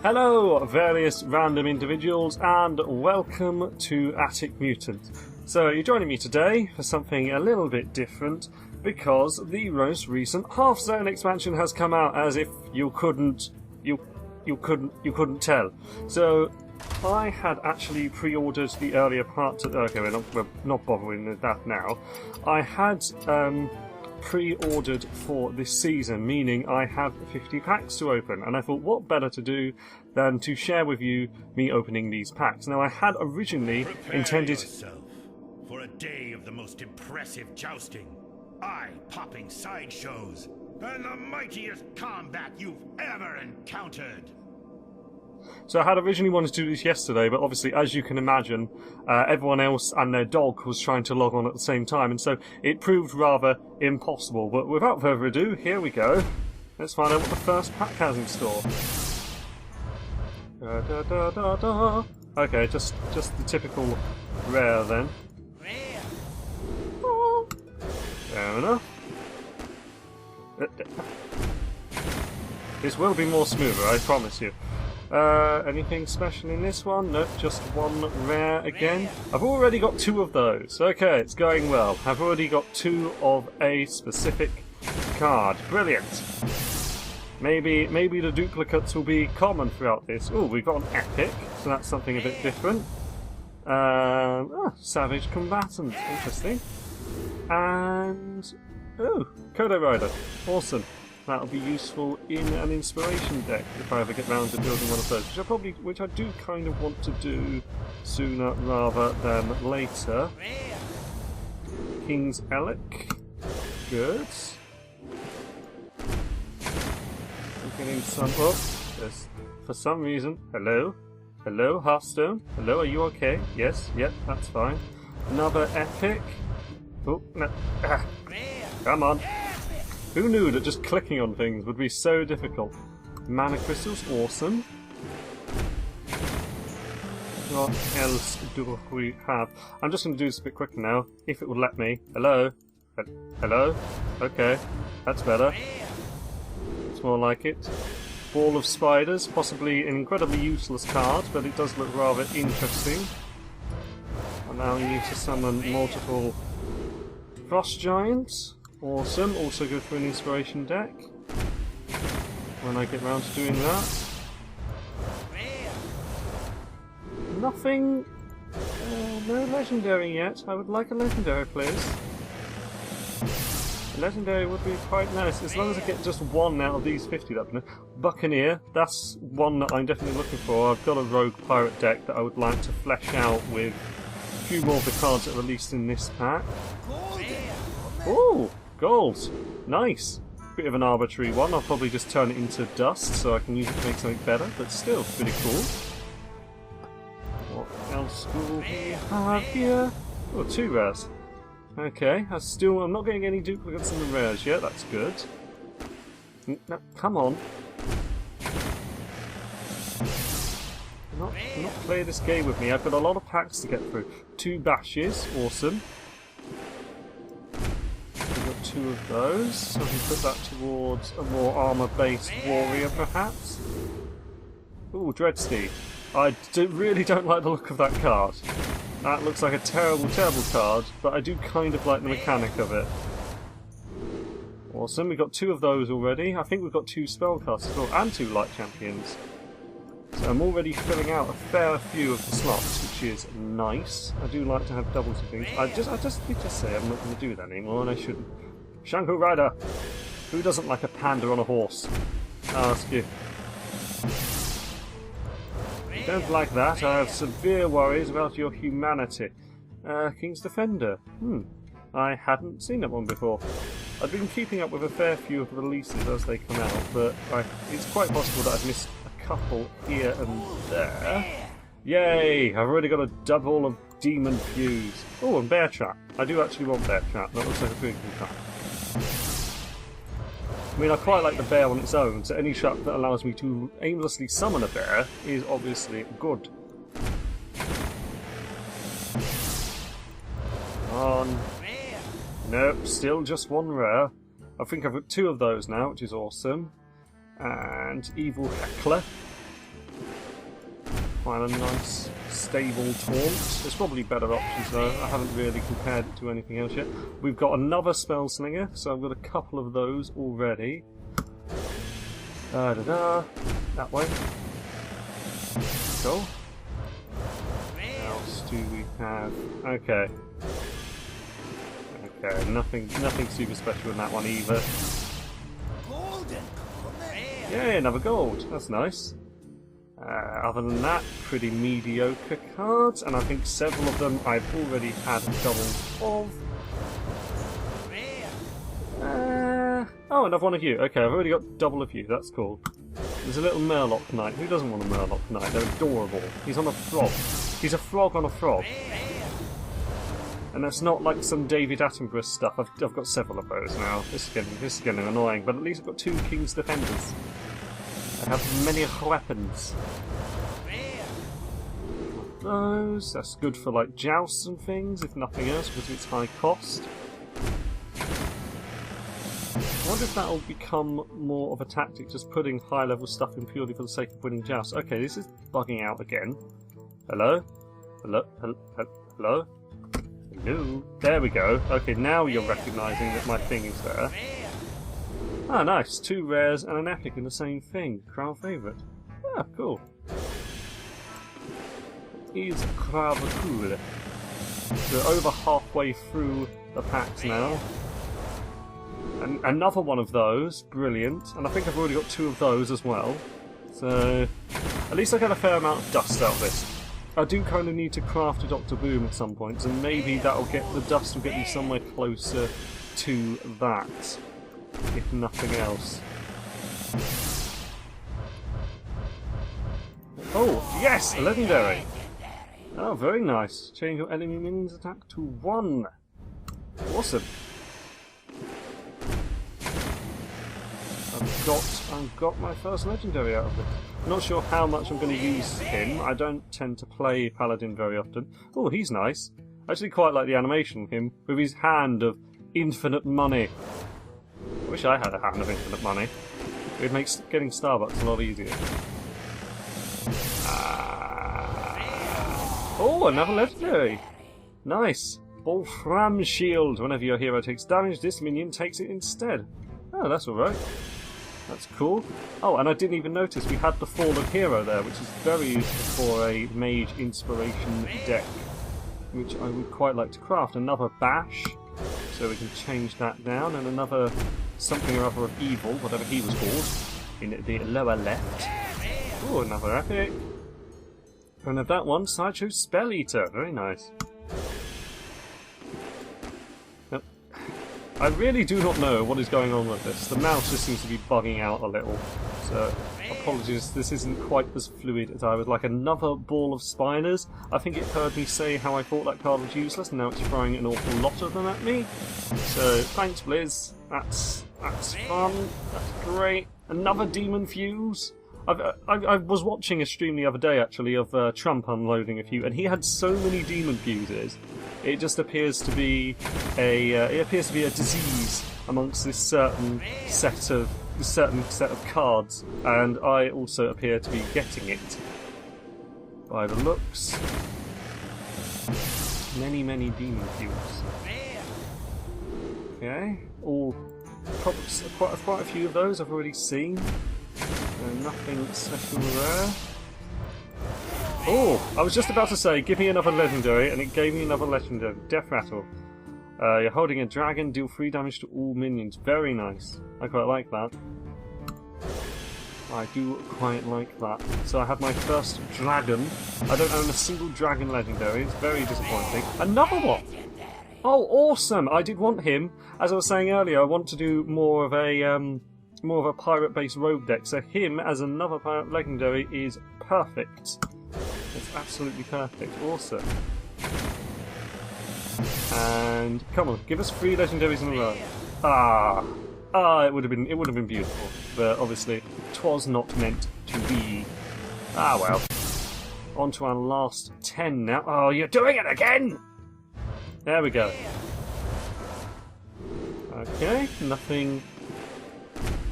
Hello, various random individuals, and welcome to Attic Mutant. So, you're joining me today for something a little bit different, because the most recent Hearthstone expansion has come out, as if you couldn't tell. So, I had actually pre-ordered the earlier part. Okay, we're not bothering with that now. I had pre-ordered for this season, meaning I have 50 packs to open, and I thought what better to do than to share with you me opening these packs. Now, I had originally intended yourself for a day of the most impressive jousting, eye-popping sideshows, and the mightiest combat you've ever encountered. So I had originally wanted to do this yesterday, but obviously, as you can imagine, everyone else and their dog was trying to log on at the same time, and so it proved rather impossible. But without further ado, here we go. Let's find out what the first pack has in store. Okay, just the typical rare then. Fair enough. This will be more smoother, I promise you. Anything special in this one? Nope, just one rare again. I've already got two of those. Okay, it's going well. I've already got two of a specific card. Brilliant. Maybe the duplicates will be common throughout this. Oh, we've got an epic, so that's something a bit different. Savage Combatant. Interesting. And Kodo Rider. Awesome. That'll be useful in an inspiration deck if I ever get round to building one of those, which I do kind of want to do sooner rather than later. King's Elec, good. I'm getting some. Oh, there's for some reason. Hello, Hearthstone. Hello, are you okay? Yes, yep, that's fine. Another epic. Oh no! Come on. Who knew that just clicking on things would be so difficult? Mana crystals, awesome. What else do we have? I'm just going to do this a bit quicker now, if it would let me. Hello? Hello? Okay, that's better. It's more like it. Ball of Spiders, possibly an incredibly useless card, but it does look rather interesting. And now you need to summon multiple Frost Giants. Awesome, also good for an inspiration deck when I get round to doing that. Nothing, no legendary yet. I would like a legendary, please. A legendary would be quite nice, as long as I get just one out of these 50. Buccaneer, that's one that I'm definitely looking for. I've got a rogue pirate deck that I would like to flesh out with a few more of the cards that are released in this pack. Ooh! Gold! Nice! Bit of an arbitrary one. I'll probably just turn it into dust so I can use it to make something better, but still pretty cool. What else do we have here? Oh, two rares. Okay, I'm not getting any duplicates in the rares yet, that's good. No, come on. Not play this game with me. I've got a lot of packs to get through. Two bashes, awesome. Two of those, so I can put that towards a more armour-based warrior, perhaps. Ooh, Dreadsteed. I really don't like the look of that card. That looks like a terrible, terrible card, but I do kind of like the mechanic of it. Awesome, we've got two of those already. I think we've got two spellcasters as well, and two light champions. So I'm already filling out a fair few of the slots, which is nice. I do like to have doubles of things. I just need to say I'm not going to do that anymore, and I shouldn't. Shanku Rider! Who doesn't like a panda on a horse? I'll ask you. If you don't like that, I have severe worries about your humanity. King's Defender. I hadn't seen that one before. I've been keeping up with a fair few of the releases as they come out, but it's quite possible that I've missed a couple here and there. Yay! I've already got a double of Demon Fuse. Oh, and Bear Trap. I do actually want Bear Trap. That looks like a pretty cool card. I mean, I quite like the bear on its own, so any trap that allows me to aimlessly summon a bear is obviously good. Come on. Nope, still just one rare. I think I've got two of those now, which is awesome. And Evil Heckler. find a nice, stable taunt. There's probably better options though. I haven't really compared it to anything else yet. We've got another spell slinger, so I've got a couple of those already. That way. Go. What else do we have? Okay. Okay, nothing super special in that one either. Yay, another gold. That's nice. Other than that, pretty mediocre cards, and I think several of them I've already had doubles of. Oh, another one of you. Okay, I've already got double of you. That's cool. There's a little Murloc Knight. Who doesn't want a Murloc Knight? They're adorable. He's on a frog. He's a frog on a frog. And that's not like some David Attenborough stuff. I've got several of those now. This is getting annoying, but at least I've got 2 King's Defenders. I have many weapons. Those. That's good for like jousts and things, if nothing else, because of its high cost. I wonder if that'll become more of a tactic, just putting high level stuff in purely for the sake of winning jousts. Okay, this is bugging out again. Hello? Hello? Hello? Hello? Hello? There we go. Okay, now you're recognising that my thing is there. Ah, nice. 2 rares and an epic in the same thing. Crowd favourite. Ah, cool. Is rather cool. We're over halfway through the packs now. And another one of those. Brilliant. And I think I've already got 2 of those as well. So, at least I get a fair amount of dust out of this. I do kind of need to craft a Dr. Boom at some point, and maybe that'll get the dust will get me somewhere closer to that, if nothing else. Oh, yes! A legendary! Oh, very nice. Change your enemy minion's attack to 1. Awesome. I've got my first legendary out of it. Not sure how much I'm going to use him. I don't tend to play Paladin very often. Oh, he's nice. I actually quite like the animation of him, with his hand of infinite money. I wish I had a hand of infinite money. It makes getting Starbucks a lot easier. Oh, another legendary! Nice! Wolfram Shield. Whenever your hero takes damage, this minion takes it instead. Oh, that's alright. That's cool. Oh, and I didn't even notice we had the Fallen Hero there, which is very useful for a Mage Inspiration deck, which I would quite like to craft. Another Bash, so we can change that down, and another something or other of evil, whatever he was called, in the lower left. Oh, another epic. And of that one, Sideshow Spell Eater. Very nice. I really do not know what is going on with this. The mouse just seems to be bugging out a little. So, apologies, this isn't quite as fluid as I would like. Another Ball of Spiners. I think it heard me say how I thought that card was useless, and now it's throwing an awful lot of them at me. So, thanks, Blizz. That's fun. That's great. Another Demon Fuse. I was watching a stream the other day, actually, of Trump unloading a few, and he had so many Demon Fuses. It just appears to be a disease amongst this certain set of cards, and I also appear to be getting it by the looks. Many Demon Fuses. Okay, all quite a few of those I've already seen. Nothing special there. Oh, I was just about to say, give me another legendary, and it gave me another legendary. Death Rattle. You're holding a dragon, deal 3 damage to all minions. Very nice. I quite like that. I do quite like that. So I have my first dragon. I don't own a single dragon legendary. It's very disappointing. Another one! Oh, awesome! I did want him. As I was saying earlier, I want to do more of a pirate-based rogue deck, so him as another pirate legendary is perfect. It's absolutely perfect. Awesome. And come on, give us 3 legendaries in a row. It would have been beautiful, but obviously 'twas not meant to be. Ah well. On to our last 10 now. Oh, you're doing it again! There we go. Okay, nothing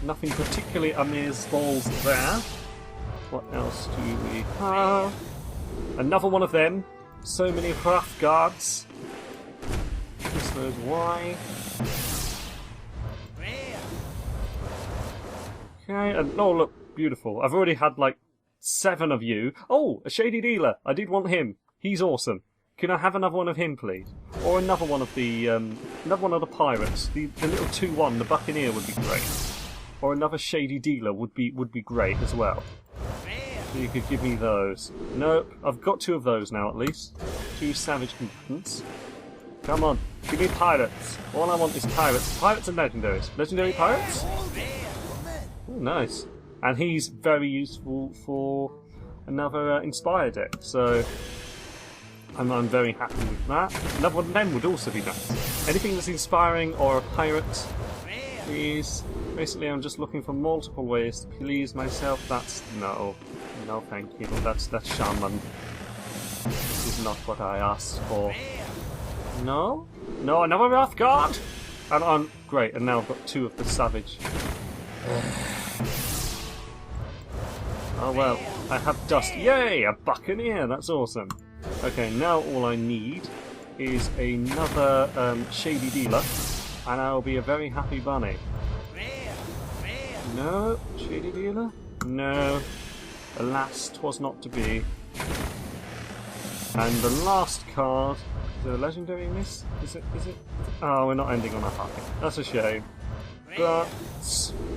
particularly amazeballs there. What else do we have? Another one of them. So many rough guards. Goodness knows why. Okay, and oh look, beautiful. I've already had like 7 of you. Oh, a Shady Dealer. I did want him. He's awesome. Can I have another one of him, please? Or another one of the pirates. The little 2-1, the Buccaneer would be great. Or another Shady Dealer would be great as well. So you could give me those. Nope, I've got 2 of those now at least. 2 Savage Combatants. Come on, give me pirates. All I want is pirates. Pirates and legendaries. Legendary pirates? Oh, nice. And he's very useful for another Inspire deck, so I'm very happy with that. Another one of them would also be nice. Anything that's inspiring or a pirate, please. Basically, I'm just looking for multiple ways to please myself. That's no thank you. That's shaman. This is not what I asked for. No, another Wrath Guard. And I'm great. And now I've got 2 of the Savage. Oh well, I have Dust. Yay, a Buccaneer. That's awesome. Okay, now all I need is another Shady Dealer, and I'll be a very happy bunny. No, Shady Dealer? No. Alas, 'twas not to be. And the last card, is it a legendary miss? Is it? Oh, we're not ending on a high. That's a shame. But,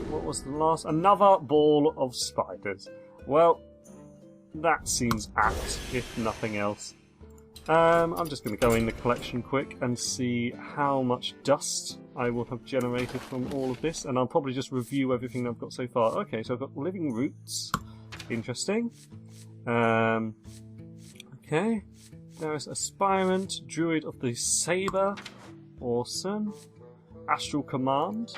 what was the last? Another ball of spiders. Well, that seems apt, if nothing else. I'm just going to go in the collection quick and see how much dust I will have generated from all of this, and I'll probably just review everything I've got so far. Okay, so I've got Living Roots. Interesting. Okay. There's Aspirant, Druid of the Saber. Awesome. Astral Command.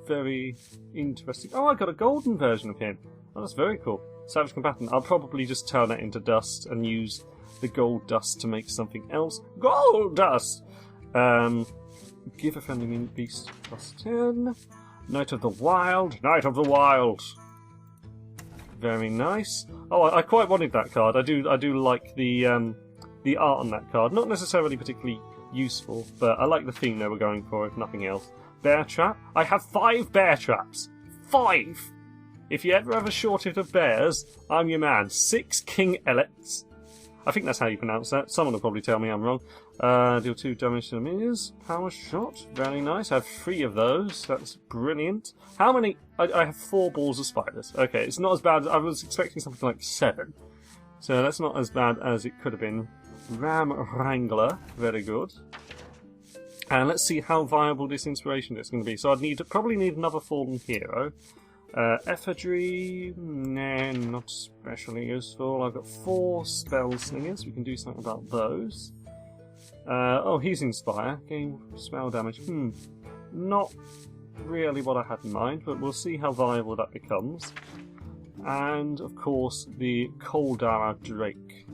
Very interesting. Oh, I got a golden version of him. Oh, that's very cool. Savage Combatant. I'll probably just turn that into dust and use the gold dust to make something else. Gold dust! Give a friendly mutant beast +10. Knight of the Wild. Knight of the Wild! Very nice. Oh, I quite wanted that card. I do like the art on that card. Not necessarily particularly useful, but I like the theme they were going for, if nothing else. Bear Trap. I have 5 bear traps. 5! If you ever have a shortage of bears, I'm your man. 6 King Ellets. I think that's how you pronounce that. Someone will probably tell me I'm wrong. Deal 2 damage to the minions. Power Shot. Very nice. I have 3 of those. That's brilliant. How many? I have 4 balls of spiders. Okay, it's not as bad. I was expecting something like 7. So that's not as bad as it could have been. Ram Wrangler. Very good. And let's see how viable this inspiration is going to be. So I'd probably need another fallen hero. Effigy, nah, not especially useful. I've got 4 spell slingers. We can do something about those. Oh, he's Inspire. Gain spell damage. Not really what I had in mind, but we'll see how viable that becomes. And, of course, the Coldara Drake.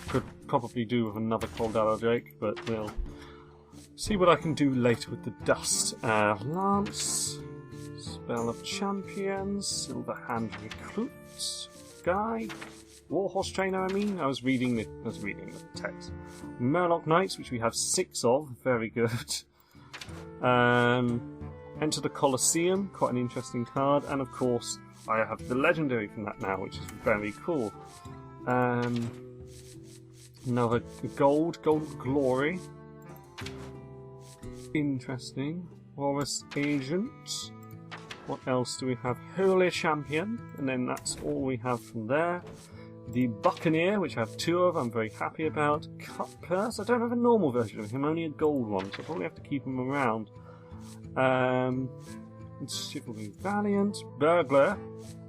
Could probably do with another Coldara Drake, but we'll see what I can do later with the dust. Lance. Spell of Champions, Silver Hand Recruits, Guy, Warhorse Trainer. I was reading the text. Murloc Knights, which we have 6 of, very good. Enter the Colosseum, quite an interesting card, and of course I have the legendary from that now, which is very cool. Another Gold Glory, interesting. Walrus Agent. What else do we have? Holy Champion, and then that's all we have from there. The Buccaneer, which I have 2 of, I'm very happy about. Cut Purse, I don't have a normal version of him, only a gold one, so I'll probably have to keep him around. Chivalry Valiant, Burglar,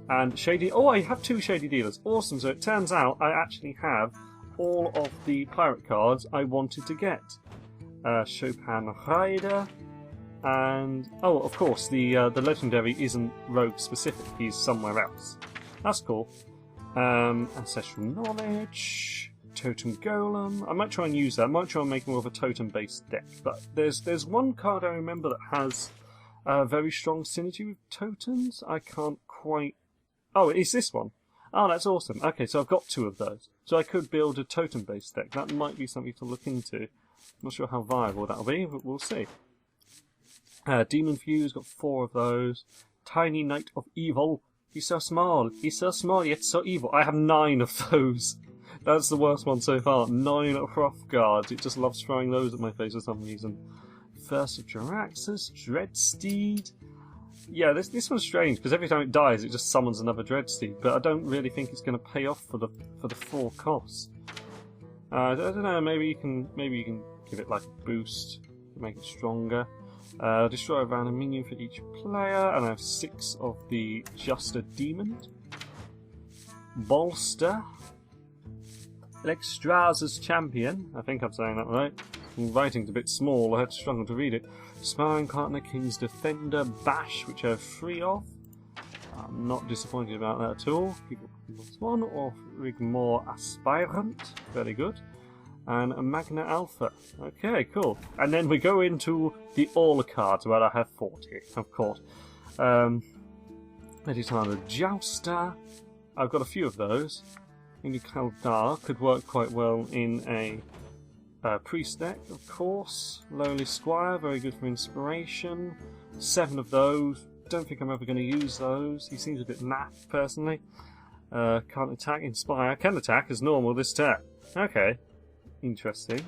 and Shady... Oh, I have 2 Shady Dealers. Awesome, so it turns out I actually have all of the pirate cards I wanted to get. Chopin Rider... And, oh, of course, the legendary isn't rogue specific, he's somewhere else. That's cool. Ancestral Knowledge, Totem Golem. I might try and use that. I might try and make more of a totem-based deck. But there's one card I remember that has very strong synergy with totems. I can't quite... Oh, it's this one. Oh, that's awesome. Okay, so I've got 2 of those. So I could build a totem-based deck. That might be something to look into. I'm not sure how viable that'll be, but we'll see. Demon Fuse, got 4 of those. Tiny Knight of Evil. He's so small, yet so evil. I have 9 of those. That's the worst one so far. 9 Hrothguards. It just loves throwing those at my face for some reason. First of Jaraxxus, Dreadsteed. Yeah, this one's strange because every time it dies, it just summons another Dreadsteed. But I don't really think it's going to pay off for the full cost. I don't know. Maybe you can give it like a boost to make it stronger. Destroy a random minion for each player, and I have 6 of the Juster Demon. Bolster. Lexstraza's Champion. I think I'm saying that right. The writing's a bit small, I had to struggle to read it. Sparring Partner, King's Defender, Bash, which I have 3 of. I'm not disappointed about that at all. People one, or Rigmore Aspirant. Very good. And a Magna Alpha. Okay, cool. And then we go into the all cards, where I have 40, of course. Meditana Jouster. I've got a few of those. Indy Kaldar could work quite well in a priest deck, of course. Lowly Squire, very good for inspiration. 7 of those. Don't think I'm ever going to use those. He seems a bit naff, personally. Can't attack, inspire. Can attack as normal this turn. Okay. Interesting.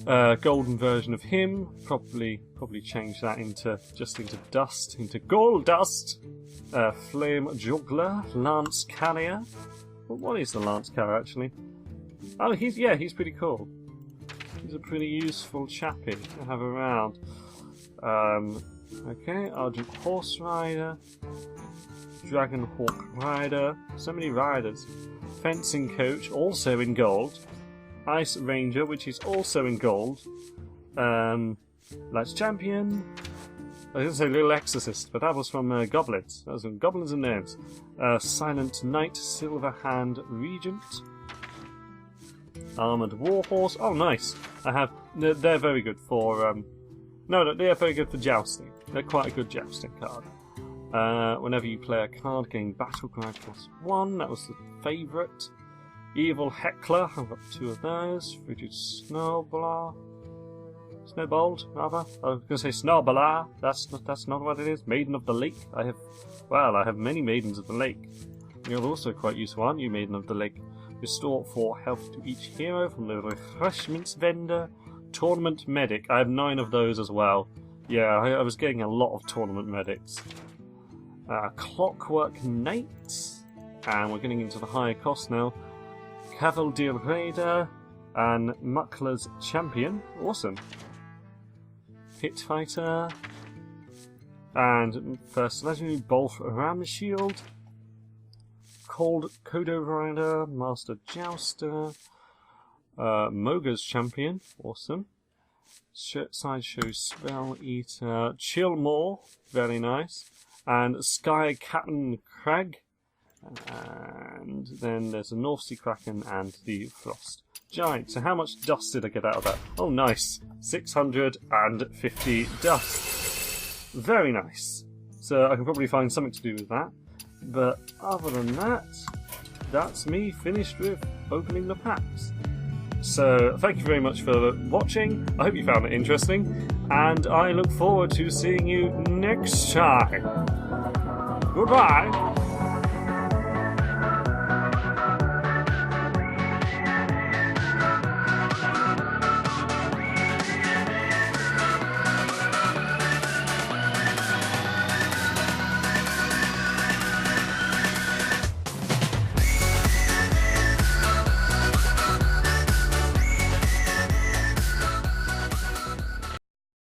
Golden version of him. Probably change that into dust, into gold dust. Flame Juggler, Lance Carrier. Well, what is the Lance Carrier actually? Oh, he's pretty cool. He's a pretty useful chappy to have around. Okay, Argent Horse Rider, Dragon Hawk Rider. So many riders. Fencing Coach, also in gold. Ice Ranger, which is also in gold. Lights Champion. I was going to say Little Exorcist, but that was from Goblins. That was from Goblins and Gnomes. Silent Knight, Silverhand Regent. Armoured Warhorse. Oh, nice. They're very good for... No, they're very good for jousting. They're quite a good jousting card. Whenever you play a card, gain Battle Cry +1. That was the favourite. Evil Heckler. I've got 2 of those. Frigid Snowball. Snowballed, rather. I was going to say Snowballer. That's not what it is. Maiden of the Lake. I have many Maidens of the Lake. You're also quite useful, aren't you, Maiden of the Lake? Restore 4 health to each hero from the Refreshments Vendor. Tournament Medic. I have 9 of those as well. Yeah, I was getting a lot of Tournament Medics. Clockwork Knight. And we're getting into the higher cost now. Cavalier Raider. And Muckler's Champion. Awesome. Pit Fighter. And first legendary Bolf Ramshield. Kodo Rider. Master Jouster. Moga's Champion. Awesome. Sideshow Spell Eater. Chillmore. Very nice. And Sky Captain Crag. And then there's a North Sea Kraken and the Frost Giant. So how much dust did I get out of that? Oh, nice. 650 dust. Very nice. So I can probably find something to do with that. But other than that, that's me finished with opening the packs. So thank you very much for watching. I hope you found it interesting. And I look forward to seeing you next time. Goodbye.